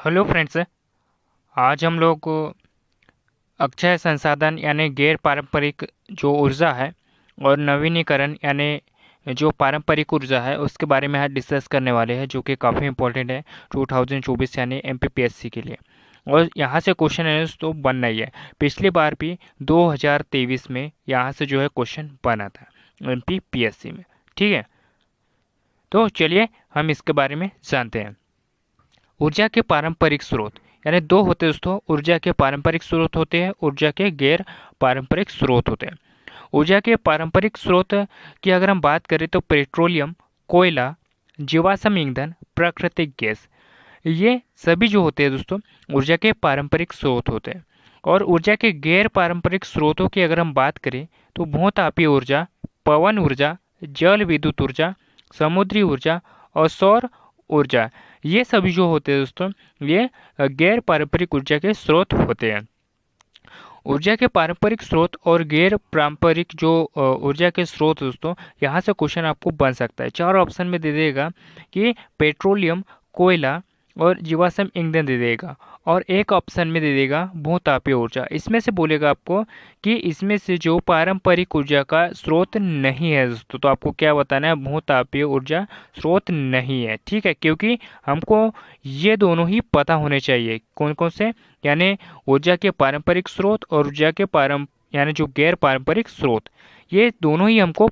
Hello friends. आज हम लोग अक्षय संसाधन यानी गैर पारंपरिक जो ऊर्जा है और नवीनीकरण यानी जो पारंपरिक ऊर्जा है उसके बारे में आज डिस्कस करने वाले हैं, जो कि काफ़ी इंपॉर्टेंट है 2024 यानी एमपीपीएससी के लिए। और यहाँ से क्वेश्चन है तो बनना ही है। पिछली बार भी 2023 में यहाँ से जो है क्वेश्चन बना था एमपीपीएससी में। ठीक है, तो चलिए हम इसके बारे में जानते हैं। ऊर्जा के पारंपरिक स्रोत यानी दो होते हैं दोस्तों। ऊर्जा के पारंपरिक स्रोत होते हैं, ऊर्जा के गैर पारंपरिक स्रोत होते हैं। ऊर्जा के पारंपरिक स्रोत की अगर हम बात करें तो पेट्रोलियम, कोयला, जीवाश्म ईंधन, प्राकृतिक गैस, ये सभी जो होते हैं दोस्तों ऊर्जा के पारंपरिक स्रोत होते हैं। और ऊर्जा के गैर पारंपरिक स्रोतों की अगर हम बात करें तो भूतापीय ऊर्जा, पवन ऊर्जा, जल विद्युत ऊर्जा, समुद्री ऊर्जा और सौर ऊर्जा, ये सभी जो होते हैं दोस्तों ये गैर पारंपरिक ऊर्जा के स्रोत होते हैं। ऊर्जा के पारंपरिक स्रोत और गैर पारंपरिक जो ऊर्जा के स्रोत दोस्तों, यहाँ से क्वेश्चन आपको बन सकता है। चार ऑप्शन में दे देगा कि पेट्रोलियम, कोयला और जीवाश्म ईंधन दे देगा, और एक ऑप्शन में दे देगा भूतापीय ऊर्जा। इसमें से बोलेगा आपको कि इसमें से जो पारंपरिक ऊर्जा का स्रोत नहीं है दोस्तों, तो आपको क्या बताना है, भूतापीय ऊर्जा स्रोत नहीं है। ठीक है, क्योंकि हमको ये दोनों ही पता होने चाहिए। कौन कौन से, यानी ऊर्जा के पारंपरिक स्रोत और ऊर्जा के यानी जो गैर पारंपरिक स्रोत, ये दोनों ही हमको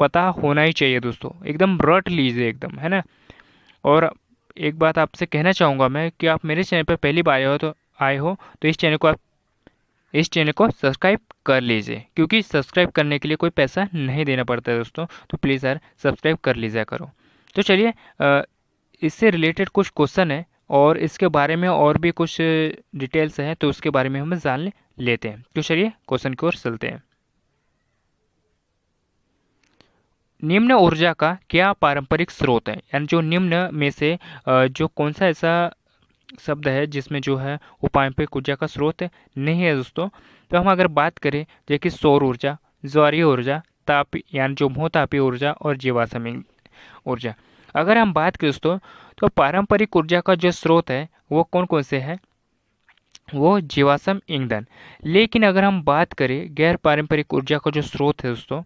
पता होना ही चाहिए दोस्तों। एकदम रट लीजिए एकदम, है ना। और एक बात आपसे कहना चाहूँगा मैं कि आप मेरे चैनल पर पहली बार आए हो तो इस चैनल को सब्सक्राइब कर लीजिए, क्योंकि सब्सक्राइब करने के लिए कोई पैसा नहीं देना पड़ता है दोस्तों। तो प्लीज़ यार सब्सक्राइब कर लीजिए करो। तो चलिए इससे रिलेटेड कुछ क्वेश्चन है और इसके बारे में और भी कुछ डिटेल्स हैं, तो उसके बारे में हम जान लेते हैं। तो चलिए क्वेश्चन की ओर चलते हैं। निम्न ऊर्जा का क्या पारंपरिक स्रोत है, यानी जो निम्न में से जो कौन सा ऐसा शब्द है जिसमें जो है वो पारंपरिक ऊर्जा का स्रोत नहीं है दोस्तों। तो हम अगर बात करें जैसे कि सौर ऊर्जा, ज्वारीय ऊर्जा, ताप यानी जो भूतापीय ऊर्जा और जीवाश्म ऊर्जा, अगर हम बात करें दोस्तों तो पारंपरिक ऊर्जा का जो स्रोत है वो कौन कौन से है, वो जीवाश्म ईंधन। लेकिन अगर हम बात करें गैर पारंपरिक ऊर्जा का जो स्रोत है दोस्तों,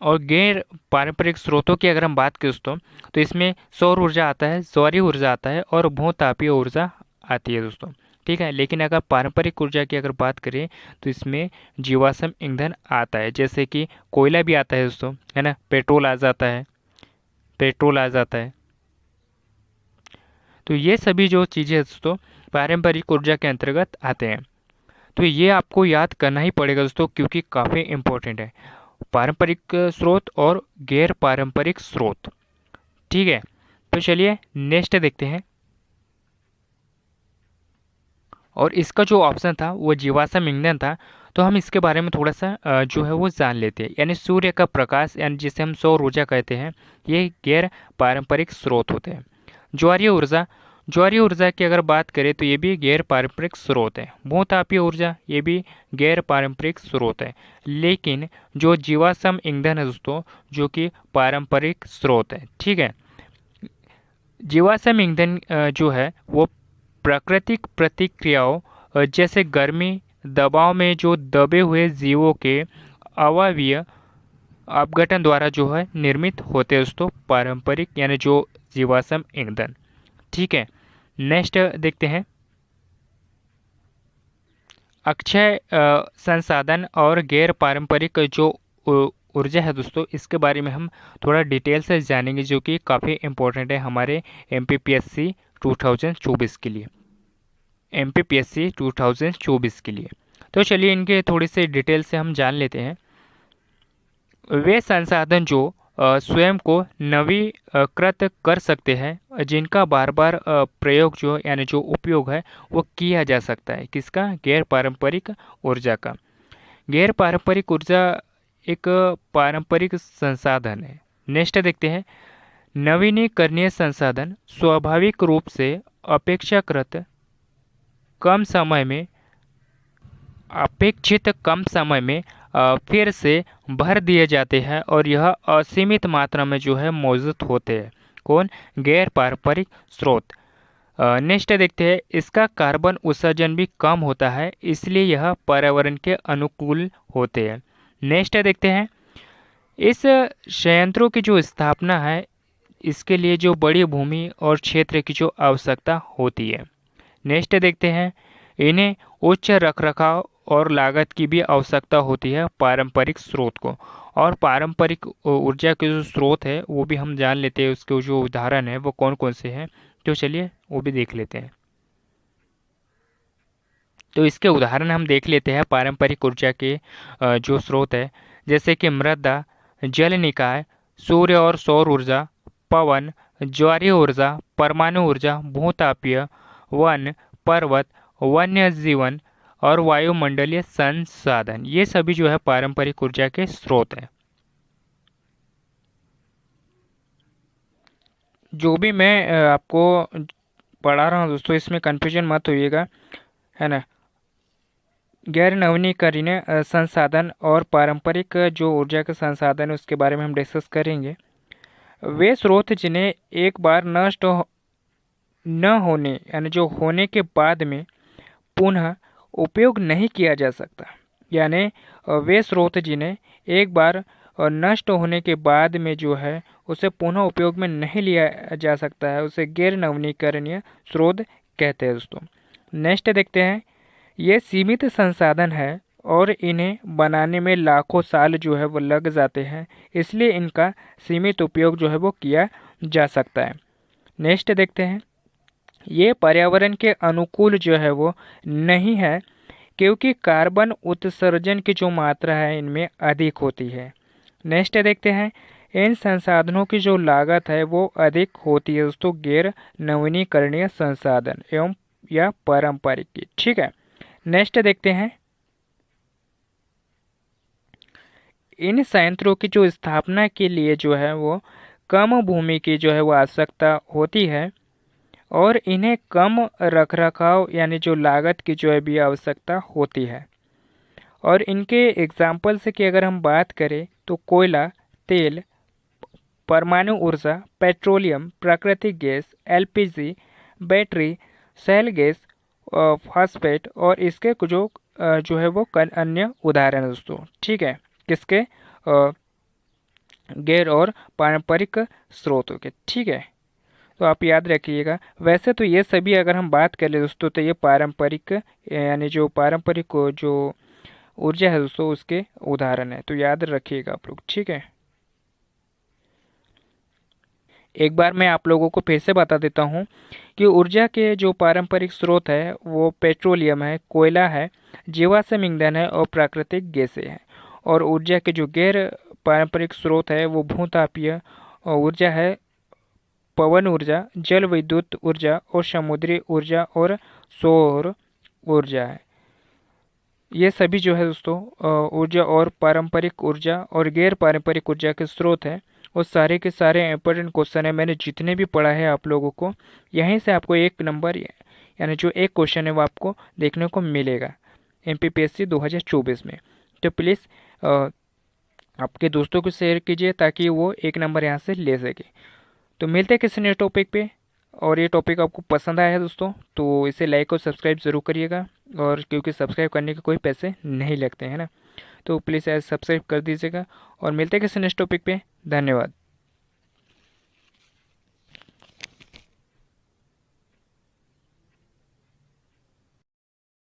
और गैर पारंपरिक स्रोतों की अगर हम बात करें दोस्तों, तो इसमें सौर ऊर्जा आता है, सौर्य ऊर्जा आता है और भूतापीय ऊर्जा आती है दोस्तों। ठीक है, लेकिन अगर पारंपरिक ऊर्जा की अगर बात करें तो इसमें जीवाश्म ईंधन आता है, जैसे कि कोयला भी आता है दोस्तों, है ना, पेट्रोल आ जाता है, पेट्रोल आ जाता है। तो ये सभी जो चीज़ें दोस्तों पारंपरिक ऊर्जा के अंतर्गत आते हैं। तो ये आपको याद करना ही पड़ेगा दोस्तों, क्योंकि काफ़ी इंपॉर्टेंट है, पारंपरिक स्रोत और गैर पारंपरिक स्रोत। ठीक है, तो चलिए नेक्स्ट देखते हैं। और इसका जो ऑप्शन था वो जीवाश्म ईंधन था। तो हम इसके बारे में थोड़ा सा जो है वो जान लेते हैं। यानी सूर्य का प्रकाश, यानी जिसे हम सौर ऊर्जा कहते हैं, ये गैर पारंपरिक स्रोत होते हैं। ज्वारीय ऊर्जा, ज्वारीय ऊर्जा की अगर बात करें तो ये भी गैर पारंपरिक स्रोत है। भूतापीय ऊर्जा ये भी गैर पारंपरिक स्रोत है। लेकिन जो जीवाश्म ईंधन है दोस्तों, जो कि पारंपरिक स्रोत है। ठीक है, जीवाश्म ईंधन जो है वो प्राकृतिक प्रतिक्रियाओं जैसे गर्मी, दबाव में जो दबे हुए जीवों के अवायवीय अपघटन द्वारा जो है निर्मित होते हैं दोस्तों, पारंपरिक यानी जो जीवाश्म ईंधन। ठीक है, नेक्स्ट देखते हैं। अक्षय संसाधन और गैर पारंपरिक जो ऊर्जा है दोस्तों, इसके बारे में हम थोड़ा डिटेल से जानेंगे, जो कि काफ़ी इम्पोर्टेंट है हमारे एमपीपीएससी 2024 के लिए, एमपीपीएससी 2024 के लिए। तो चलिए इनके थोड़ी सी डिटेल से हम जान लेते हैं। वे संसाधन जो स्वयं को नवीकृत कर सकते हैं, जिनका बार बार प्रयोग जो यानी जो उपयोग है वो किया जा सकता है। किसका, गैर पारंपरिक ऊर्जा का। गैर पारंपरिक ऊर्जा एक पारंपरिक संसाधन है। नेक्स्ट देखते हैं। नवीनीकरणीय संसाधन स्वाभाविक रूप से अपेक्षाकृत कम समय में, अपेक्षित कम समय में फिर से भर दिए जाते हैं, और यह असीमित मात्रा में जो है मौजूद होते हैं। कौन, गैर पारंपरिक स्रोत। नेक्स्ट देखते हैं, इसका कार्बन उत्सर्जन भी कम होता है, इसलिए यह पर्यावरण के अनुकूल होते हैं। नेक्स्ट देखते हैं, इस संयंत्रों की जो स्थापना है, इसके लिए जो बड़ी भूमि और क्षेत्र की जो आवश्यकता होती है। नेक्स्ट देखते हैं, इन्हें उच्च रखरखाव और लागत की भी आवश्यकता होती है पारंपरिक स्रोत को। और पारंपरिक ऊर्जा के जो स्रोत है वो भी हम जान लेते हैं, उसके जो उदाहरण है वो कौन कौन से हैं, तो चलिए वो भी देख लेते हैं। तो इसके उदाहरण हम देख लेते हैं पारंपरिक ऊर्जा के जो स्रोत है, जैसे कि मृदा, जल निकाय, सूर्य और सौर ऊर्जा, पवन, ज्वारीय ऊर्जा, परमाणु ऊर्जा, भूतापीय, वन, पर्वत, वन्य जीवन और वायुमंडलीय संसाधन, ये सभी जो है पारंपरिक ऊर्जा के स्रोत हैं। जो भी मैं आपको पढ़ा रहा हूँ दोस्तों, इसमें कन्फ्यूजन मत होइएगा, है ना। गैर नवीनीकरणीय संसाधन और पारंपरिक जो ऊर्जा के संसाधन है उसके बारे में हम डिस्कस करेंगे। वे स्रोत जिन्हें एक बार नष्ट न होने यानी जो होने के बाद में पुनः उपयोग नहीं किया जा सकता, यानी वे स्रोत जिन्हें एक बार नष्ट होने के बाद में जो है उसे पुनः उपयोग में नहीं लिया जा सकता है, उसे गैर नवीनीकरणीय स्रोत कहते हैं दोस्तों। नेक्स्ट देखते हैं, ये सीमित संसाधन है और इन्हें बनाने में लाखों साल जो है वो लग जाते हैं, इसलिए इनका सीमित उपयोग जो है वो किया जा सकता है। नेक्स्ट देखते हैं, ये पर्यावरण के अनुकूल जो है वो नहीं है, क्योंकि कार्बन उत्सर्जन की जो मात्रा है इनमें अधिक होती है। नेक्स्ट देखते हैं, इन संसाधनों की जो लागत है वो अधिक होती है दोस्तों गैर नवीनीकरणीय संसाधन एवं या पारंपरिक की। ठीक है। नेक्स्ट देखते हैं, इन संयंत्रों की जो स्थापना के लिए जो है वो कम भूमि की जो है वो आवश्यकता होती है और इन्हें कम रखरखाव यानी जो लागत की जो है भी आवश्यकता होती है। और इनके एग्जाम्पल से कि अगर हम बात करें तो कोयला, तेल, परमाणु ऊर्जा, पेट्रोलियम, प्राकृतिक गैस, एलपीजी, बैटरी, शैल गैस, फास्फेट और इसके जो है वो अन्य उदाहरण है दोस्तों। ठीक है, किसके गैर और पारंपरिक स्रोतों के। ठीक है, तो आप याद रखिएगा। वैसे तो ये सभी अगर हम बात करें दोस्तों तो ये पारंपरिक यानी जो पारंपरिक जो ऊर्जा है दोस्तों उसके उदाहरण है, तो याद रखिएगा आप लोग। ठीक है, एक बार मैं आप लोगों को फिर से बता देता हूँ कि ऊर्जा के जो पारंपरिक स्रोत है वो पेट्रोलियम है, कोयला है, जीवाश्म ईंधन है और प्राकृतिक गैसें हैं। और ऊर्जा के जो गैर पारंपरिक स्रोत है वो भूतापीय ऊर्जा है, पवन ऊर्जा, जल विद्युत ऊर्जा और समुद्री ऊर्जा और सौर ऊर्जा है। ये सभी जो है दोस्तों ऊर्जा और पारंपरिक ऊर्जा और गैर पारंपरिक ऊर्जा के स्रोत हैं। और सारे के सारे इंपॉर्टेंट क्वेश्चन है, मैंने जितने भी पढ़ा है आप लोगों को यहीं से आपको एक नंबर यानी जो एक क्वेश्चन है वो आपको देखने को मिलेगा एमपीपीएससी 2024 में। तो प्लीज़ आपके दोस्तों को शेयर कीजिए ताकि वो एक नंबर यहाँ से ले सके। तो मिलते हैं किसी नए टॉपिक पे, और ये टॉपिक आपको पसंद आया है दोस्तों तो इसे लाइक और सब्सक्राइब ज़रूर करिएगा, और क्योंकि सब्सक्राइब करने के कोई पैसे नहीं लगते हैं ना, तो प्लीज़ सब्सक्राइब कर दीजिएगा। और मिलते हैं किसी नेक्स्ट टॉपिक पे। धन्यवाद।